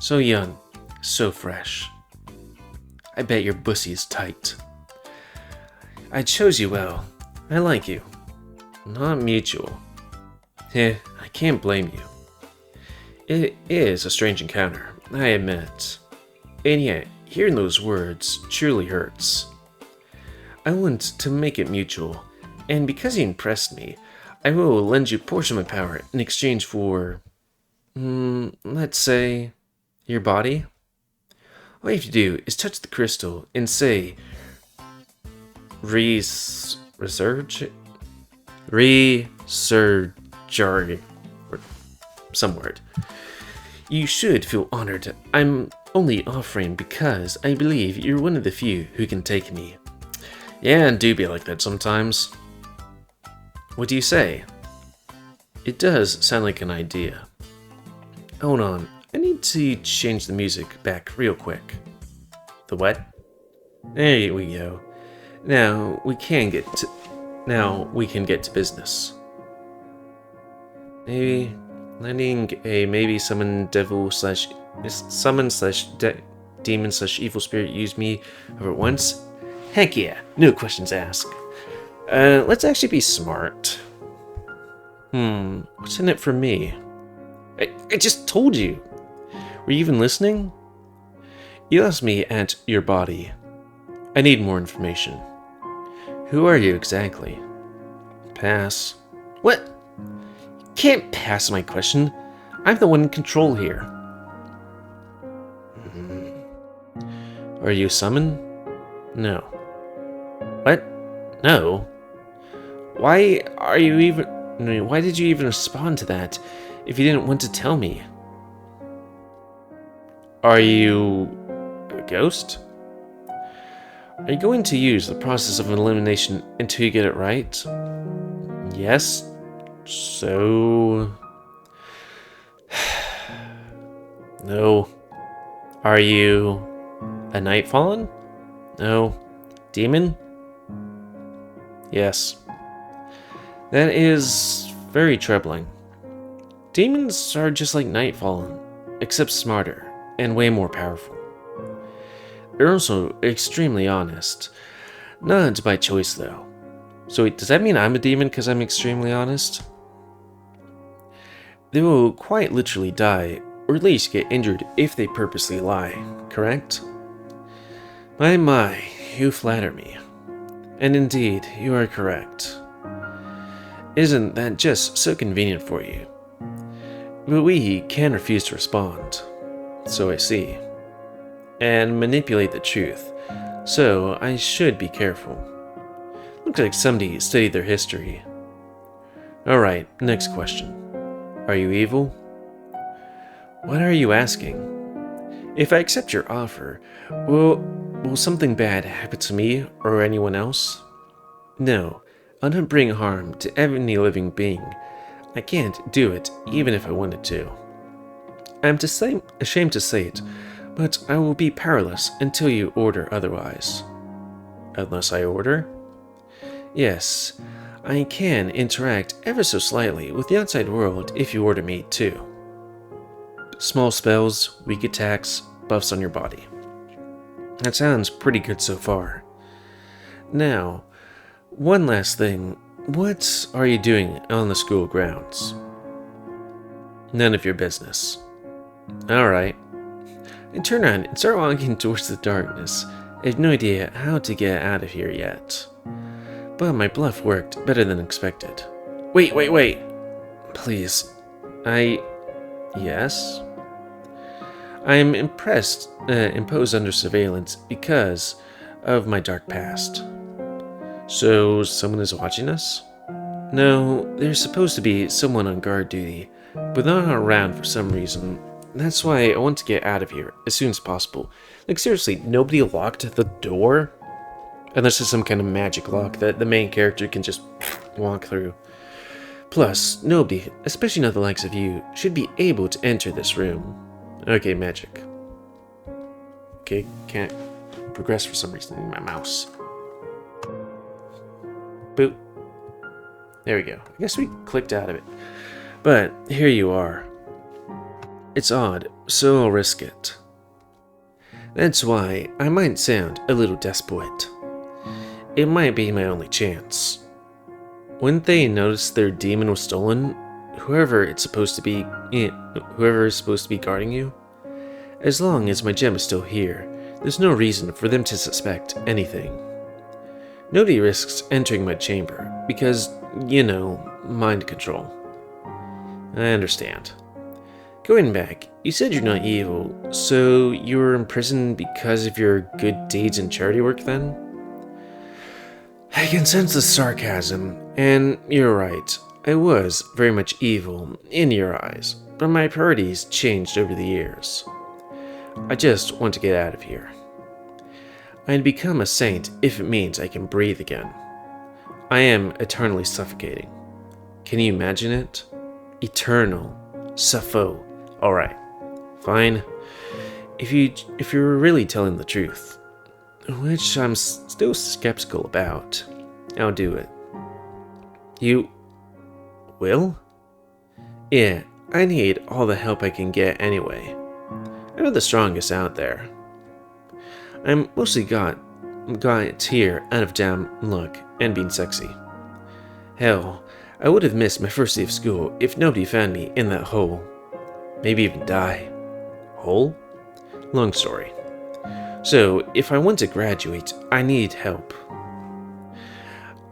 So young, so fresh. I bet your pussy is tight. I chose you well. I like you. Not mutual. I can't blame you. It is a strange encounter, I admit. And yet, hearing those words truly hurts. I want to make it mutual, and because you impressed me, I will lend you a portion of my power in exchange for... let's say... your body? All you have to do is touch the crystal and say... Resurge? Resurgery. Or some word. You should feel honored. I'm only offering because I believe you're one of the few who can take me. Yeah, and do be like that sometimes. What do you say? It does sound like an idea. Hold on, I need to change the music back real quick. The what? There we go. Now we can get to business. Maybe letting a summon demon / evil spirit use me over once? Heck yeah, no questions asked. Let's actually be smart. What's in it for me? I just told you. Were you even listening? You asked me at your body. I need more information. Who are you exactly? Pass. What? You can't pass my question. I'm the one in control here. Are you summoned? No. What? No? Why did you even respond to that if you didn't want to tell me? Are you a ghost? Are you going to use the process of elimination until you get it right? Yes. So... No. Are you a Nightfallen? No. Demon? Yes. That is very troubling. Demons are just like Nightfallen, except smarter and way more powerful. They're also extremely honest. Not by choice, though. So wait, does that mean I'm a demon because I'm extremely honest? They will quite literally die, or at least get injured if they purposely lie, correct? My, you flatter me. And indeed, you are correct. Isn't that just so convenient for you? But we can refuse to respond, so I see, and manipulate the truth, so I should be careful. Looks like somebody studied their history. Alright, next question. Are you evil? What are you asking? If I accept your offer, will something bad happen to me or anyone else? No, I'll not bring harm to any living being. I can't do it even if I wanted to. I'm ashamed to say it, but I will be powerless until you order otherwise. Unless I order? Yes, I can interact ever so slightly with the outside world if you order me to. Small spells, weak attacks, buffs on your body. That sounds pretty good so far. Now, one last thing. What are you doing on the school grounds? None of your business. Alright. I turn around and start walking towards the darkness. I have no idea how to get out of here yet. But my bluff worked better than expected. Wait. Please. Yes? I am imposed under surveillance because of my dark past. So, someone is watching us? No, there's supposed to be someone on guard duty, but they're not around for some reason. That's why I want to get out of here as soon as possible. Like, seriously, nobody locked the door? Unless it's some kind of magic lock that the main character can just walk through. Plus, nobody, especially not the likes of you, should be able to enter this room. Okay, magic. Okay, can't progress for some reason in my mouse. Boop. There we go. I guess we clicked out of it. But here you are. It's odd, so I'll risk it. That's why I might sound a little desperate. It might be my only chance. Wouldn't they notice their demon was stolen? Whoever is supposed to be guarding you? As long as my gem is still here, there's no reason for them to suspect anything. Nobody risks entering my chamber, because, you know, mind control. I understand. Going back, you said you're not evil, so you were imprisoned because of your good deeds and charity work then? I can sense the sarcasm, and you're right. I was very much evil in your eyes, but my priorities changed over the years. I just want to get out of here. I'd become a saint if it means I can breathe again. I am eternally suffocating. Can you imagine it? Eternal. Suffo. Alright. Fine. If you're really telling the truth, which I'm still skeptical about, I'll do it. You will? Yeah, I need all the help I can get anyway. I'm not the strongest out there. I'm mostly got it here out of damn luck and being sexy. Hell, I would have missed my first day of school if nobody found me in that hole. Maybe even die. Hole? Long story. So, if I want to graduate, I need help.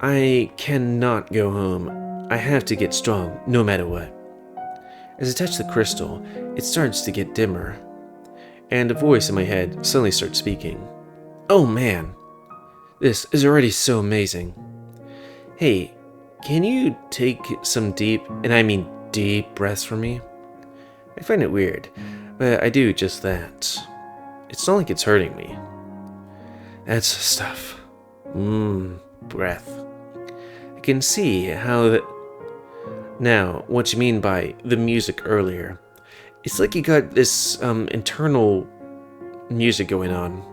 I cannot go home. I have to get strong, no matter what. As I touch the crystal, it starts to get dimmer, and a voice in my head suddenly starts speaking. Oh man, this is already so amazing. Hey, can you take some deep, and I mean deep breaths for me? I find it weird, but I do just that. It's not like it's hurting me. That's the stuff. Breath. I can see how that. Now, what you mean by the music earlier. It's like you got this internal music going on.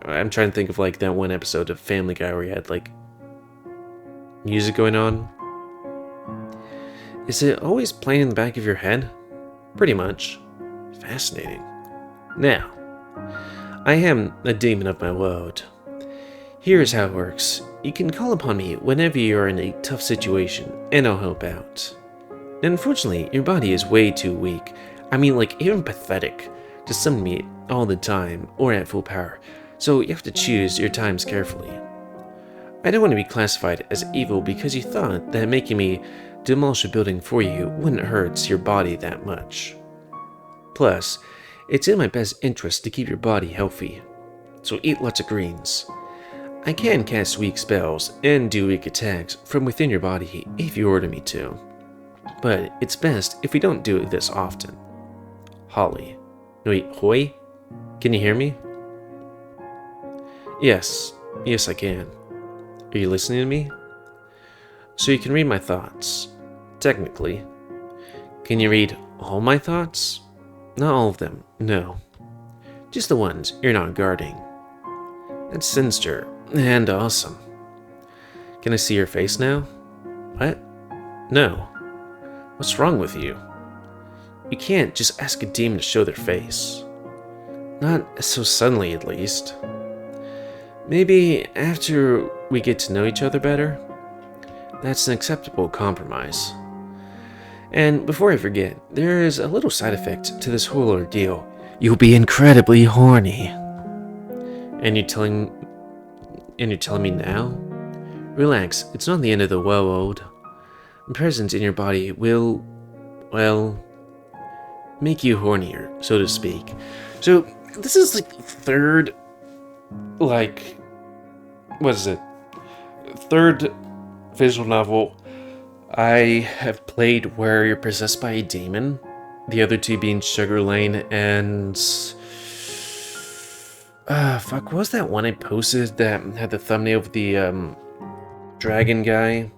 I'm trying to think of like that one episode of Family Guy where you had like music going on. Is it always playing in the back of your head? Pretty much. Fascinating. Now, I am a demon of my world. Here's how it works. You can call upon me whenever you're in a tough situation, and I'll help out. Unfortunately, your body is way too weak. I mean, like, even pathetic to summon me all the time or at full power, so you have to choose your times carefully. I don't want to be classified as evil because you thought that making me demolish a building for you wouldn't hurt your body that much. Plus, it's in my best interest to keep your body healthy, so eat lots of greens. I can cast weak spells and do weak attacks from within your body if you order me to, but it's best if we don't do it this often. Holly. No, wait, Hoy? Can you hear me? Yes, I can. Are you listening to me? So you can read my thoughts. Technically. Can you read all my thoughts? Not all of them, no. Just the ones you're not guarding. That's sinister and awesome. Can I see your face now? What? No. What's wrong with you? You can't just ask a demon to show their face. Not so suddenly, at least. Maybe after we get to know each other better? That's an acceptable compromise. And before I forget, there is a little side effect to this whole ordeal. You'll be incredibly horny. And you're telling me now? Relax, it's not the end of the world. A presence in your body will, well, make you hornier, so to speak. So, this is like the third, third visual novel I have played where you're possessed by a demon. The other two being Sugar Lane and... what was that one I posted that had the thumbnail of the, dragon guy?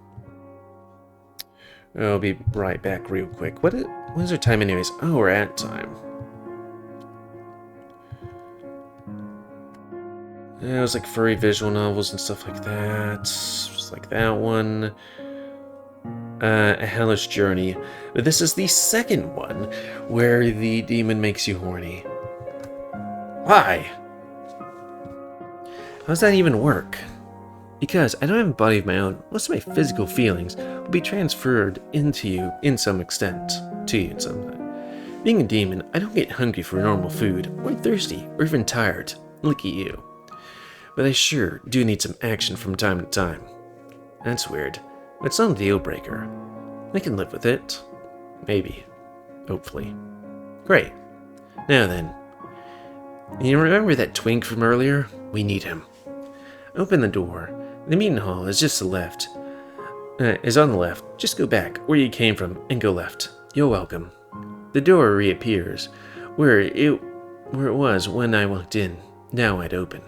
I'll be right back real quick. What is our time anyways? Oh, we're at time. It was like furry visual novels and stuff like that. Just like that one. A Hellish Journey. But this is the second one where the demon makes you horny. Why? How does that even work? Because I don't have a body of my own, most of my physical feelings will be transferred into you in some extent. To you in some way. Being a demon, I don't get hungry for normal food, or thirsty, or even tired. Look at you. But I sure do need some action from time to time. That's weird. But it's not a deal breaker. I can live with it. Maybe. Hopefully. Great. Now then. You remember that twink from earlier? We need him. Open the door. The meeting hall is just to the left. Is on the left. Just go back where you came from and go left. You're welcome. The door reappears where it was when I walked in, now wide open.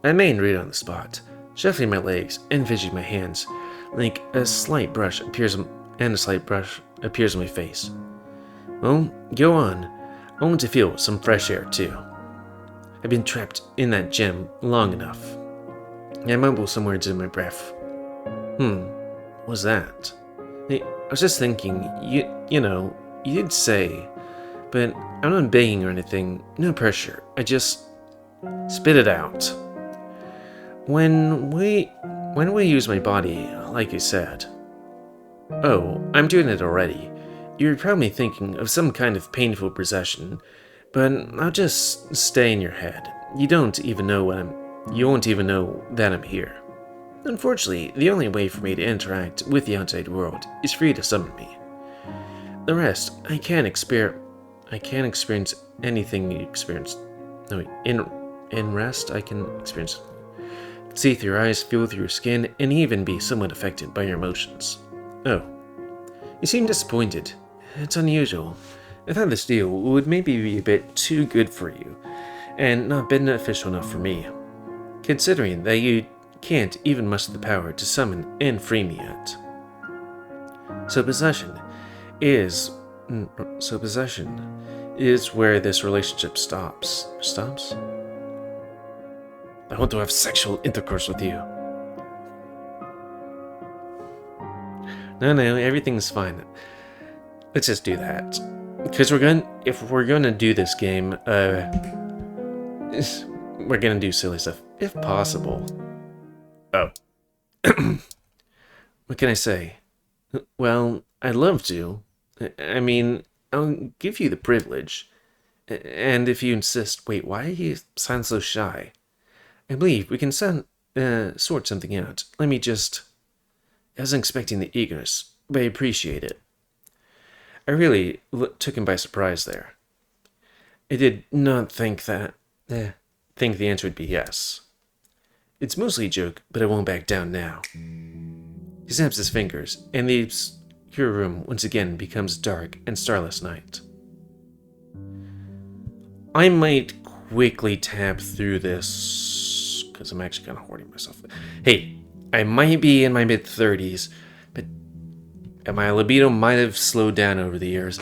I remained right on the spot, shuffling my legs and fidgeting my hands, like a slight brush appears on my face. Well, go on. I want to feel some fresh air too. I've been trapped in that gym long enough. I mumble some words in my breath. What was that? I was just thinking, you know, you did say, but I'm not begging or anything, no pressure. I just spit it out. When we use my body, like you said. Oh, I'm doing it already. You're probably thinking of some kind of painful possession, but I'll just stay in your head. You won't even know that I'm here. Unfortunately, the only way for me to interact with the outside world is for you to summon me. The rest, I can't experience anything you experience. No, in rest, I can experience. See through your eyes, feel through your skin, and even be somewhat affected by your emotions. Oh, you seem disappointed. It's unusual. I thought this deal would maybe be a bit too good for you, and not beneficial enough for me, considering that you can't even muster the power to summon and free me yet. So possession is where this relationship stops. Stops? I want to have sexual intercourse with you. No, everything's fine. let's just do that. Because if we're gonna do this game, we're gonna do silly stuff, if possible. Oh. What can I say? Well, I'd love to. I mean, I'll give you the privilege. And if you insist, wait, why you sound so shy? I believe we can sort something out. Let me just... I wasn't expecting the eagerness, but I appreciate it. I really took him by surprise there. I did not think that... think the answer would be yes. It's mostly a joke, but I won't back down now. He snaps his fingers, and the obscure room once again becomes dark and starless night. I might quickly tap through this, because I'm actually kind of hoarding myself. Hey, I might be in my mid-30s, but my libido might have slowed down over the years.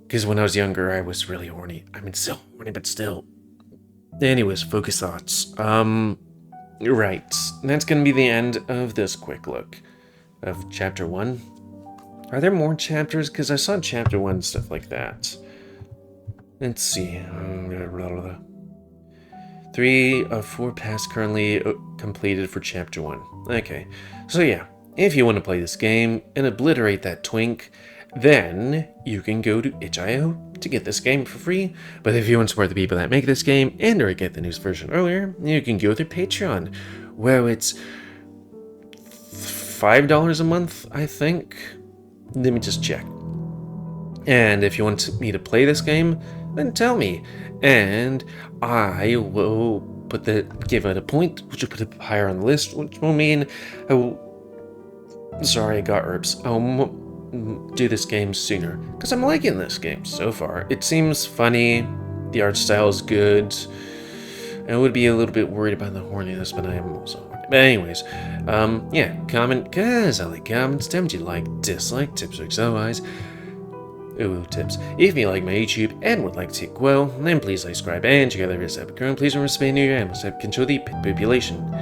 Because when I was younger, I was really horny. I mean, still horny, but still. Anyways, focus thoughts. Right. That's gonna be the end of this quick look of Chapter 1. Are there more chapters? Because I saw Chapter 1 and stuff like that. Let's see. 3 of 4 paths currently completed for Chapter 1. Okay. So yeah, if you want to play this game and obliterate that twink, then you can go to itch.io to get this game for free. But if you want to support the people that make this game and or get the news version earlier, you can go to Patreon, where it's $5 a month, I think. Let me just check. And if you want me to play this game, then tell me, and I will give it a point, which will put it higher on the list, which will mean I will... Sorry, I got herbs. I'll do this game sooner, because I'm liking this game so far. It seems funny, the art style is good. I would be a little bit worried about the horniness, but I am also horny. But anyways, yeah, comment, because I like comments. Tell me what you like, dislike, tips, tricks, otherwise. Ooh, tips. If you like my YouTube and would like to take well, then please like, subscribe, and check out the rest of the current. Please remember to spay your animals to control the pet population.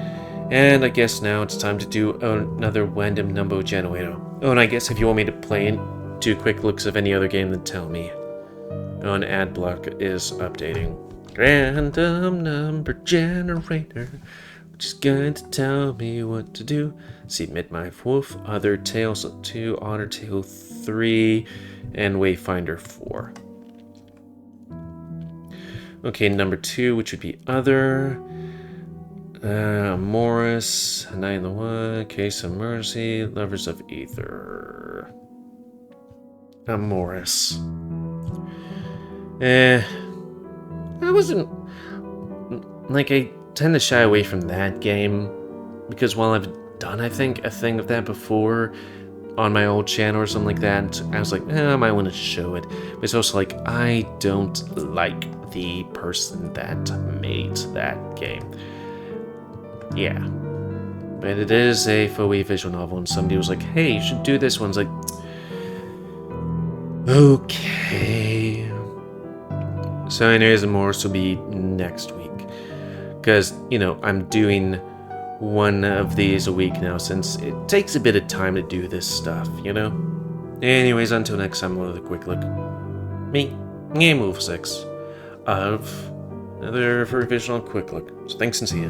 And I guess now it's time to do another random number generator. Oh, and I guess if you want me to play 2 quick looks of any other game, then tell me. Oh, an ad block is updating. Random number generator, which is going to tell me what to do. See, Midnight Wolf, Other Tales 2, Otter Tale 3, and Wayfinder 4. Okay, number 2, which would be Other. Morris, Night in the Wood, Case of Mercy, Lovers of Ether. Morris. I wasn't... Like, I tend to shy away from that game, because while I've done, I think, a thing of that before on my old channel or something like that, I was like, I might want to show it. But it's also like, I don't like the person that made that game. Yeah, but it is a faux visual novel, and somebody was like, hey, you should do this one. It's like, okay. So anyways, more will be next week, because, you know, I'm doing one of these a week now, since it takes a bit of time to do this stuff, you know? Anyways, until next time, another quick look. Me, GamerWolfSix, of another visual quick look. So thanks and see ya.